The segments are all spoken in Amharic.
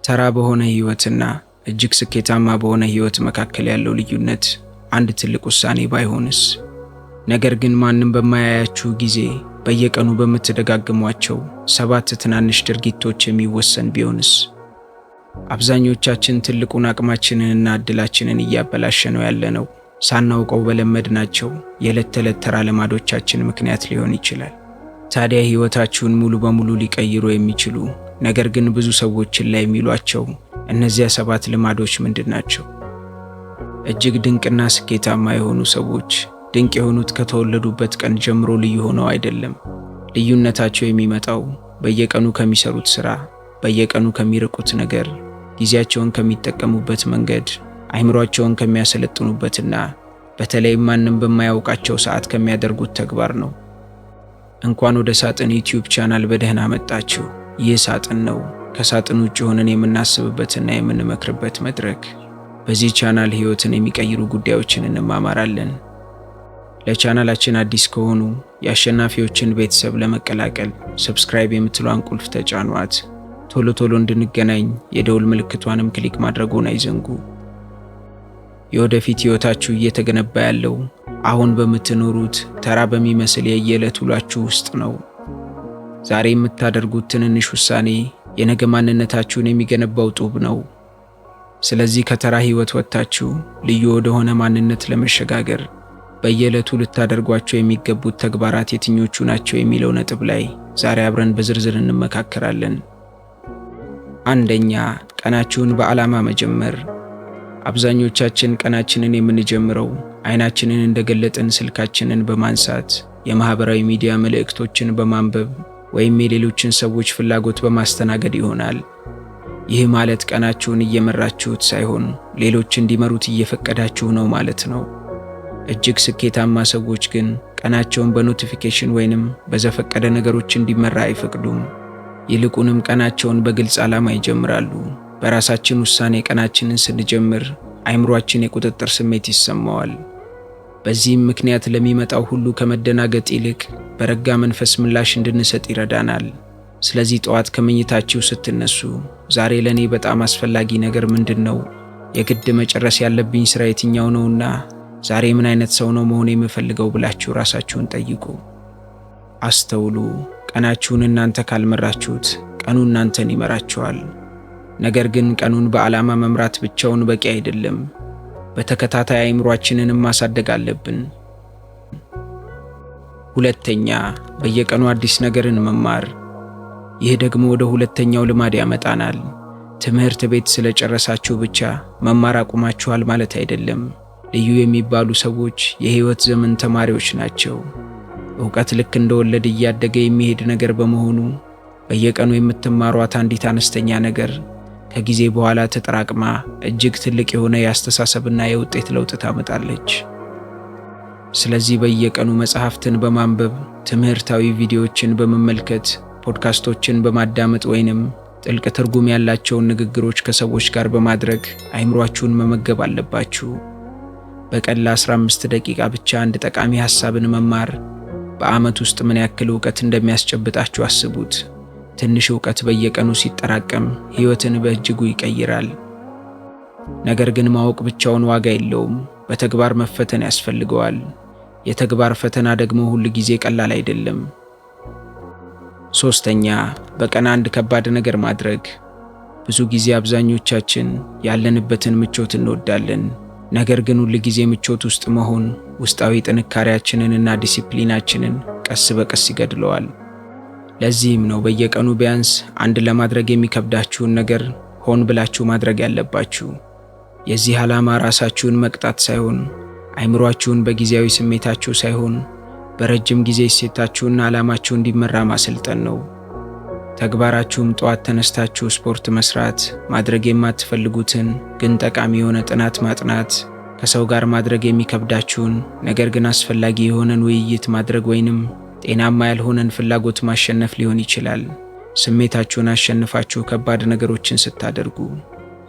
ተራ በሆነ ህይወትና እጅግ ስኬታማ በሆነ ህይወት መካከል ያለው ልዩነት አንድ ትልቅ ውሳኔ ባይሆንስ? ነገር ግን ማንም በማያያችሁ ጊዜ በየቀኑ በምትደጋግሟቸው 7 ትናንሽ ድርጊቶች የሚወሰን ቢሆንስ? አብዛኞቻችን ትልቁን አቅማችንንና እድላችንን እያበላሸነው ያለነው ሳናውቀው በለመድናቸው የዕለት ተዕለት ተራ ልማዶቻችን ምክንያት ሊሆን ይችላል። ታዲያ ህይወታችሁን ሙሉ በሙሉ ሊቀይሩ የሚችሉ ነገር ግን ብዙ ሰዎች ችላ የሚሏቸው እነዚያ 7 ልማዶች ምንድን ናቸው? እጅግ ድንቅና ስኬታማ የሆኑ ሰዎች ድንቅ የሆኑት ከተወለዱበት ቀን ጀምሮ ልዩ ሆነው አይደለም። ልዩነታቸው የሚመጣው በየቀኑ ከሚሰሩት ሥራ፣ በየቀኑ ከሚርቁት ነገር፣ ጊዜያቸውን ከሚጠቀሙበት መንገድ፣ አይምሯቸውን ከሚያሰለጥኑበትና በተለይም ማንም በማያውቃቸው ሰዓት ከሚያደርጉት ተግባር ነው። እንኳን ወደ ሳጥን ዩቲዩብ ቻናል በደህና መጣችሁ። ይህ ሳጥን ነው፣ ከሳጥን ውጭ ሆነን የምናስብበትና የምንመክርበት መድረክ። በዚህ ቻናል ህይወትን የሚቀይሩ ጉዳዮችን እንማማራለን። ለቻናላችን አዲስ ከሆኑ የአሸናፊዎችን ቤተሰብ ለመቀላቀል ሰብስክራይብ የምትሏን ቁልፍ ተጫኗት። ቶሎ ቶሎ እንድንገናኝ የደውል ምልክቷንም ክሊክ ማድረጉን አይዘንጉ። የወደፊት ህይወታችሁ እየተገነባ ያለው አሁን በምትኖሩት ተራ በሚመስል የየዕለት ውሏችሁ ውስጥ ነው። ዛሬ የምታደርጉት ትንንሽ ውሳኔ የነገ ማንነታችሁን የሚገነባው ጡብ ነው። ስለዚህ ከተራ ህይወት ወጥታችሁ ልዩ ወደሆነ ማንነት ለመሸጋገር በየዕለቱ ልታደርጓቸው የሚገቡት ተግባራት የትኞቹ ናቸው የሚለው ነጥብ ላይ ዛሬ አብረን በዝርዝር እንመካከራለን። አንደኛ፣ ቀናችሁን በዓላማ መጀመር። አብዛኞቻችን ቀናችንን የምንጀምረው አይናችንን እንደገለጥን ስልካችንን በማንሳት የማህበራዊ ሚዲያ መልእክቶችን በማንበብ ወይም የሌሎችን ሰዎች ፍላጎት በማስተናገድ ይሆናል። ይህ ማለት ቀናችሁን እየመራችሁት ሳይሆን ሌሎች እንዲመሩት እየፈቀዳችሁ ነው ማለት ነው። እጅግ ስኬታማ ሰዎች ግን ቀናቸውን በኖቲፊኬሽን ወይንም በዘፈቀደ ነገሮች እንዲመራ አይፈቅዱም። ይልቁንም ቀናቸውን በግልጽ ዓላማ ይጀምራሉ። በራሳችን ውሳኔ ቀናችንን ስንጀምር አይምሯችን የቁጥጥር ስሜት ይሰማዋል። በዚህም ምክንያት ለሚመጣው ሁሉ ከመደናገጥ ይልቅ በረጋ መንፈስ ምላሽ እንድንሰጥ ይረዳናል። ስለዚህ ጠዋት ከመኝታችሁ ስትነሱ ዛሬ ለኔ በጣም አስፈላጊ ነገር ምንድነው? የግድ መጨረስ ያለብኝ ስራ የትኛው ነውና ዛሬ ምን አይነት ሰው ነው መሆን የምፈልገው ብላችሁ ራሳችሁን ጠይቁ። አስተውሉ። ቀናችሁን እናንተ ካልመራችሁት ቀኑ እናንተን ይመራችኋል። ነገር ግን ቀኑን በዓላማ መምራት ብቻውን በቂ አይደለም። በተከታታይ አይምሯችንንም ማሳደግ አለብን። ሁለተኛ፣ በየቀኑ አዲስ ነገርን መማር። ይህ ደግሞ ወደ ሁለተኛው ልማድ ያመጣናል። ትምህርት ቤት ስለጨረሳችሁ ብቻ መማር አቁማችኋል ማለት አይደለም። ልዩ የሚባሉ ሰዎች የህይወት ዘመን ተማሪዎች ናቸው። ዕውቀት ልክ እንደወለድ እያደገ የሚሄድ ነገር በመሆኑ በየቀኑ የምትማሯት አንዲት አነስተኛ ነገር ከጊዜ በኋላ ተጠራቅማ እጅግ ትልቅ የሆነ የአስተሳሰብና የውጤት ለውጥ ታመጣለች። ስለዚህ በየቀኑ መጽሐፍትን በማንበብ፣ ትምህርታዊ ቪዲዮዎችን በመመልከት፣ ፖድካስቶችን በማዳመጥ ወይንም ጥልቅ ትርጉም ያላቸውን ንግግሮች ከሰዎች ጋር በማድረግ አይምሯችሁን መመገብ አለባችሁ። በቀን ለ15 ደቂቃ ብቻ አንድ ጠቃሚ ሐሳብን መማር በዓመት ውስጥ ምን ያክል ዕውቀት እንደሚያስጨብጣችሁ አስቡት። ትንሽ ዕውቀት በየቀኑ ሲጠራቀም ሕይወትን በእጅጉ ይቀይራል። ነገር ግን ማወቅ ብቻውን ዋጋ የለውም። በተግባር መፈተን ያስፈልገዋል። የተግባር ፈተና ደግሞ ሁል ጊዜ ቀላል አይደለም። ሶስተኛ፣ በቀን አንድ ከባድ ነገር ማድረግ። ብዙ ጊዜ አብዛኞቻችን ያለንበትን ምቾት እንወዳለን። ነገር ግን ሁል ጊዜ ምቾት ውስጥ መሆን ውስጣዊ ጥንካሬያችንንና ዲሲፕሊናችንን ቀስ በቀስ ይገድለዋል። ለዚህም ነው በየቀኑ ቢያንስ አንድ ለማድረግ የሚከብዳችሁን ነገር ሆን ብላችሁ ማድረግ ያለባችሁ። የዚህ ዓላማ ራሳችሁን መቅጣት ሳይሆን አይምሯችሁን በጊዜያዊ ስሜታችሁ ሳይሆን በረጅም ጊዜ እሴታችሁና ዓላማችሁ እንዲመራ ማሰልጠን ነው። ተግባራችሁም ጠዋት ተነስታችሁ ስፖርት መስራት፣ ማድረግ የማትፈልጉትን ግን ጠቃሚ የሆነ ጥናት ማጥናት፣ ከሰው ጋር ማድረግ የሚከብዳችሁን ነገር ግን አስፈላጊ የሆነን ውይይት ማድረግ ወይንም ጤናማ ያልሆነን ፍላጎት ማሸነፍ ሊሆን ይችላል። ስሜታችሁን አሸንፋችሁ ከባድ ነገሮችን ስታደርጉ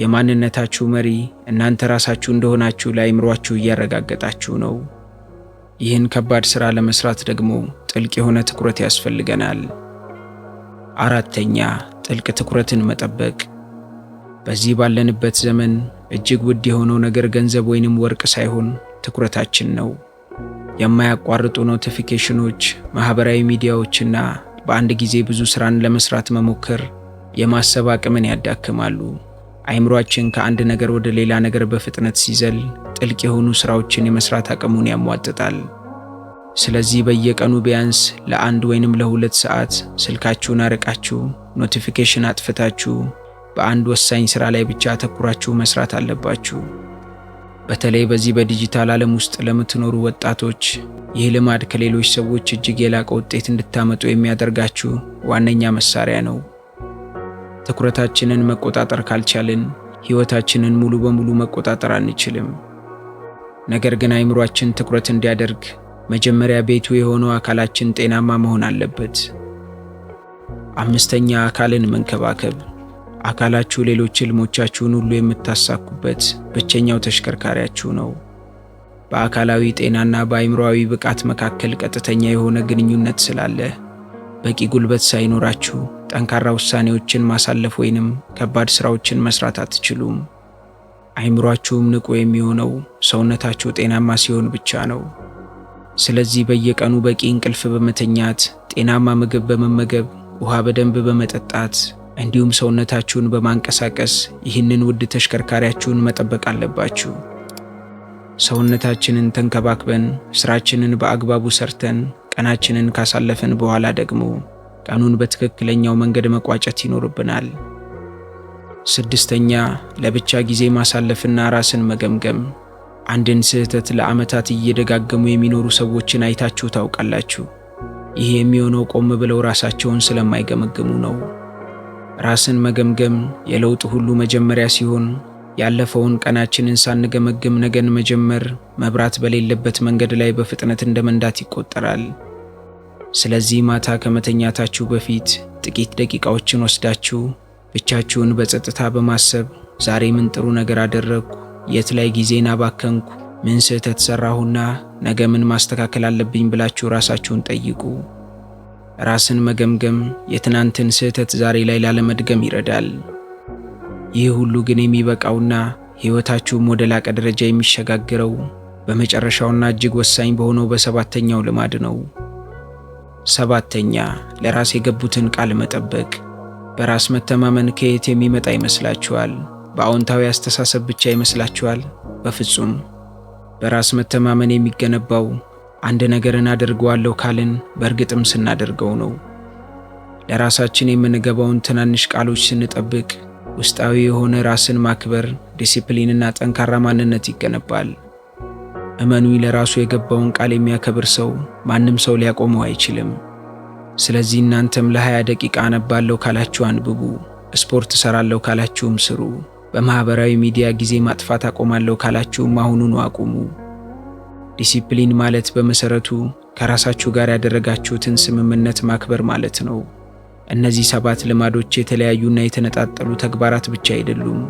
የማንነታችሁ መሪ እናንተ ራሳችሁ እንደሆናችሁ ለአይምሯችሁ እያረጋገጣችሁ ነው። ይህን ከባድ ሥራ ለመስራት ደግሞ ጥልቅ የሆነ ትኩረት ያስፈልገናል። አራተኛ፣ ጥልቅ ትኩረትን መጠበቅ። በዚህ ባለንበት ዘመን እጅግ ውድ የሆነው ነገር ገንዘብ ወይንም ወርቅ ሳይሆን ትኩረታችን ነው። የማያቋርጡ ኖቲፊኬሽኖች፣ ማህበራዊ ሚዲያዎችና በአንድ ጊዜ ብዙ ስራን ለመስራት መሞከር የማሰብ አቅምን ያዳክማሉ። አይምሯችን ከአንድ ነገር ወደ ሌላ ነገር በፍጥነት ሲዘል ጥልቅ የሆኑ ስራዎችን የመስራት አቅሙን ያሟጥጣል። ስለዚህ በየቀኑ ቢያንስ ለ1 ወይንም ለ2 ሰዓት ስልካችሁን አርቃችሁ ኖቲፊኬሽን አጥፍታችሁ በአንድ ወሳኝ ስራ ላይ ብቻ አተኩራችሁ መስራት አለባችሁ። በተለይ በዚህ በዲጂታል ዓለም ውስጥ ለምትኖሩ ወጣቶች ይህ ልማድ ከሌሎች ሰዎች እጅግ የላቀ ውጤት እንድታመጡ የሚያደርጋችሁ ዋነኛ መሳሪያ ነው። ትኩረታችንን መቆጣጠር ካልቻልን ሕይወታችንን ሙሉ በሙሉ መቆጣጠር አንችልም። ነገር ግን አይምሯችን ትኩረት እንዲያደርግ መጀመሪያ ቤቱ የሆነው አካላችን ጤናማ መሆን አለበት። 5ኛ አካልን መንከባከብ። አካላችሁ ሌሎች ህልሞቻችሁን ሁሉ የምታሳኩበት ብቸኛው ተሽከርካሪያችሁ ነው። በአካላዊ ጤናና በአይምሮአዊ ብቃት መካከል ቀጥተኛ የሆነ ግንኙነት ስላለ በቂ ጉልበት ሳይኖራችሁ ጠንካራ ውሳኔዎችን ማሳለፍ ወይንም ከባድ ስራዎችን መስራት አትችሉም። አይምሯችሁም ንቁ የሚሆነው ሰውነታችሁ ጤናማ ሲሆን ብቻ ነው። ስለዚህ በየቀኑ በቂ እንቅልፍ በመተኛት፣ ጤናማ ምግብ በመመገብ፣ ውሃ በደንብ በመጠጣት እንዲሁም ሰውነታችሁን በማንቀሳቀስ ይህንን ውድ ተሽከርካሪያችሁን መጠበቅ አለባችሁ። ሰውነታችንን ተንከባክበን ስራችንን በአግባቡ ሰርተን ቀናችንን ካሳለፈን በኋላ ደግሞ ቀኑን በትክክለኛው መንገድ መቋጨት ይኖርብናል። 6ኛ ለብቻ ጊዜ ማሳለፍና ራስን መገምገም። አንድን ስህተት ለዓመታት እየደጋገሙ የሚኖሩ ሰዎችን አይታችሁ ታውቃላችሁ። ይህ የሚሆነው ቆም ብለው ራሳቸውን ስለማይገመግሙ ነው። ራስን መገምገም የለውጥ ሁሉ መጀመሪያ ሲሆን ያለፈውን ቀናችንን ሳንገመግም ነገን መጀመር መብራት በሌለበት መንገድ ላይ በፍጥነት እንደ መንዳት ይቆጠራል። ስለዚህ ማታ ከመተኛታችሁ በፊት ጥቂት ደቂቃዎችን ወስዳችሁ ብቻችሁን በጸጥታ በማሰብ ዛሬ ምን ጥሩ ነገር አደረግኩ፣ የት ላይ ጊዜን አባከንኩ፣ ምን ስህተት ሰራሁና ነገ ምን ማስተካከል አለብኝ ብላችሁ ራሳችሁን ጠይቁ። ራስን መገምገም የትናንትን ስህተት ዛሬ ላይ ላለመድገም ይረዳል። ይህ ሁሉ ግን የሚበቃውና ሕይወታችሁም ወደ ላቀ ደረጃ የሚሸጋግረው በመጨረሻውና እጅግ ወሳኝ በሆነው በ7ኛው ልማድ ነው። 7ኛ ለራስ የገቡትን ቃል መጠበቅ። በራስ መተማመን ከየት የሚመጣ ይመስላችኋል? በአዎንታዊ አስተሳሰብ ብቻ ይመስላችኋል? በፍጹም። በራስ መተማመን የሚገነባው አንድ ነገርን አድርገዋለሁ ካልን በእርግጥም ስናደርገው ነው። ለራሳችን የምንገባውን ትናንሽ ቃሎች ስንጠብቅ ውስጣዊ የሆነ ራስን ማክበር፣ ዲሲፕሊንና ጠንካራ ማንነት ይገነባል። እመኑኝ፣ ለራሱ የገባውን ቃል የሚያከብር ሰው ማንም ሰው ሊያቆመው አይችልም። ስለዚህ እናንተም ለ20 ደቂቃ አነባለሁ ካላችሁ አንብቡ፣ ስፖርት እሰራለሁ ካላችሁም ስሩ፣ በማህበራዊ ሚዲያ ጊዜ ማጥፋት አቆማለሁ ካላችሁም አሁኑኑ አቁሙ። ዲሲፕሊን ማለት በመሰረቱ ከራሳችሁ ጋር ያደረጋችሁትን ስምምነት ማክበር ማለት ነው። እነዚህ 7 ልማዶች የተለያዩና የተነጣጠሉ ተግባራት ብቻ አይደሉም።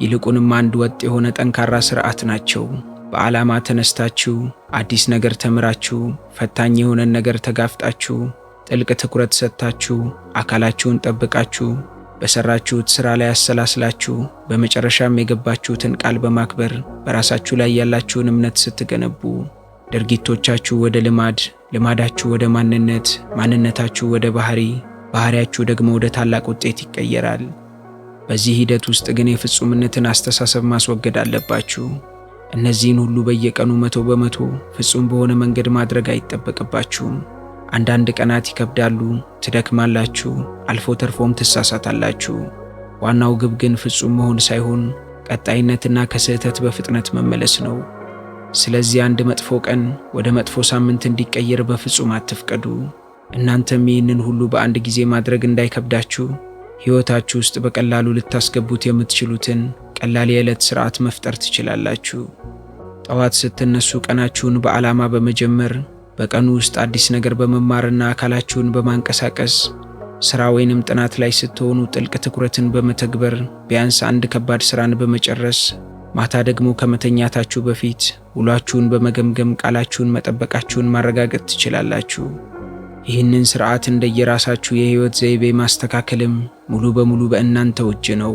ይልቁንም አንድ ወጥ የሆነ ጠንካራ ስርዓት ናቸው። በዓላማ ተነስታችሁ አዲስ ነገር ተምራችሁ፣ ፈታኝ የሆነን ነገር ተጋፍጣችሁ፣ ጥልቅ ትኩረት ሰጥታችሁ፣ አካላችሁን ጠብቃችሁ፣ በሰራችሁት ሥራ ላይ አሰላስላችሁ፣ በመጨረሻም የገባችሁትን ቃል በማክበር በራሳችሁ ላይ ያላችሁን እምነት ስትገነቡ ድርጊቶቻችሁ ወደ ልማድ፣ ልማዳችሁ ወደ ማንነት፣ ማንነታችሁ ወደ ባህሪ፣ ባህሪያችሁ ደግሞ ወደ ታላቅ ውጤት ይቀየራል። በዚህ ሂደት ውስጥ ግን የፍጹምነትን አስተሳሰብ ማስወገድ አለባችሁ። እነዚህን ሁሉ በየቀኑ 100% ፍጹም በሆነ መንገድ ማድረግ አይጠበቅባችሁም። አንዳንድ ቀናት ይከብዳሉ፣ ትደክማላችሁ፣ አልፎ ተርፎም ትሳሳታላችሁ። ዋናው ግብ ግን ፍጹም መሆን ሳይሆን ቀጣይነትና ከስህተት በፍጥነት መመለስ ነው። ስለዚህ አንድ መጥፎ ቀን ወደ መጥፎ ሳምንት እንዲቀየር በፍጹም አትፍቀዱ። እናንተም ይህንን ሁሉ በአንድ ጊዜ ማድረግ እንዳይከብዳችሁ ሕይወታችሁ ውስጥ በቀላሉ ልታስገቡት የምትችሉትን ቀላል የዕለት ሥርዓት መፍጠር ትችላላችሁ። ጠዋት ስትነሱ ቀናችሁን በዓላማ በመጀመር በቀኑ ውስጥ አዲስ ነገር በመማርና አካላችሁን በማንቀሳቀስ፣ ሥራ ወይንም ጥናት ላይ ስትሆኑ ጥልቅ ትኩረትን በመተግበር ቢያንስ አንድ ከባድ ሥራን በመጨረስ፣ ማታ ደግሞ ከመተኛታችሁ በፊት ውሏችሁን በመገምገም ቃላችሁን መጠበቃችሁን ማረጋገጥ ትችላላችሁ። ይህንን ሥርዓት እንደየራሳችሁ የሕይወት ዘይቤ ማስተካከልም ሙሉ በሙሉ በእናንተ እጅ ነው።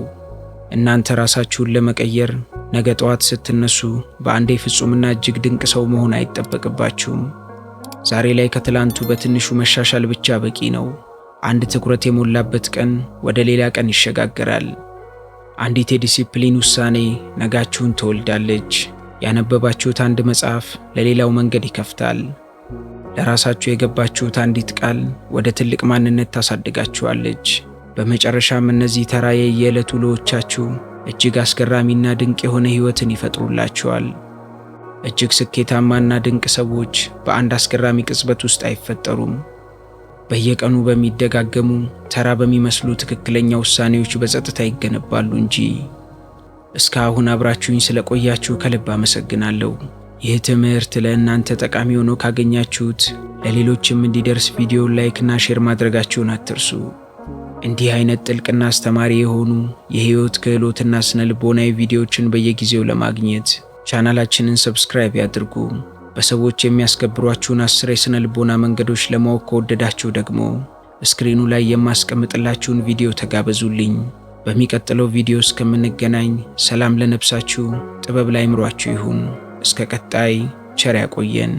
እናንተ ራሳችሁን ለመቀየር ነገ ጠዋት ስትነሱ በአንዴ ፍጹምና እጅግ ድንቅ ሰው መሆን አይጠበቅባችሁም። ዛሬ ላይ ከትላንቱ በትንሹ መሻሻል ብቻ በቂ ነው። አንድ ትኩረት የሞላበት ቀን ወደ ሌላ ቀን ይሸጋገራል። አንዲት የዲሲፕሊን ውሳኔ ነጋችሁን ትወልዳለች። ያነበባችሁት አንድ መጽሐፍ ለሌላው መንገድ ይከፍታል። ለራሳችሁ የገባችሁት አንዲት ቃል ወደ ትልቅ ማንነት ታሳድጋችኋለች። በመጨረሻም እነዚህ ተራ የየዕለት ውሎዎቻችሁ እጅግ አስገራሚና ድንቅ የሆነ ሕይወትን ይፈጥሩላችኋል። እጅግ ስኬታማና ድንቅ ሰዎች በአንድ አስገራሚ ቅጽበት ውስጥ አይፈጠሩም። በየቀኑ በሚደጋገሙ ተራ በሚመስሉ ትክክለኛ ውሳኔዎች በጸጥታ ይገነባሉ እንጂ። እስካሁን አብራችሁኝ ስለቆያችሁ ከልብ አመሰግናለሁ። ይህ ትምህርት ለእናንተ ጠቃሚ ሆኖ ካገኛችሁት ለሌሎችም እንዲደርስ ቪዲዮውን ላይክና ሼር ማድረጋችሁን አትርሱ። እንዲህ አይነት ጥልቅና አስተማሪ የሆኑ የህይወት ክህሎትና ስነ ልቦናዊ ቪዲዮዎችን በየጊዜው ለማግኘት ቻናላችንን ሰብስክራይብ ያድርጉ። በሰዎች የሚያስከብሯችሁን 10 የስነ ልቦና መንገዶች ለማወቅ ከወደዳችሁ ደግሞ ስክሪኑ ላይ የማስቀምጥላችሁን ቪዲዮ ተጋበዙልኝ። በሚቀጥለው ቪዲዮ እስከምንገናኝ ሰላም ለነፍሳችሁ፣ ጥበብ ለአእምሯችሁ ይሁን። እስከ ቀጣይ ቸር ያቆየን።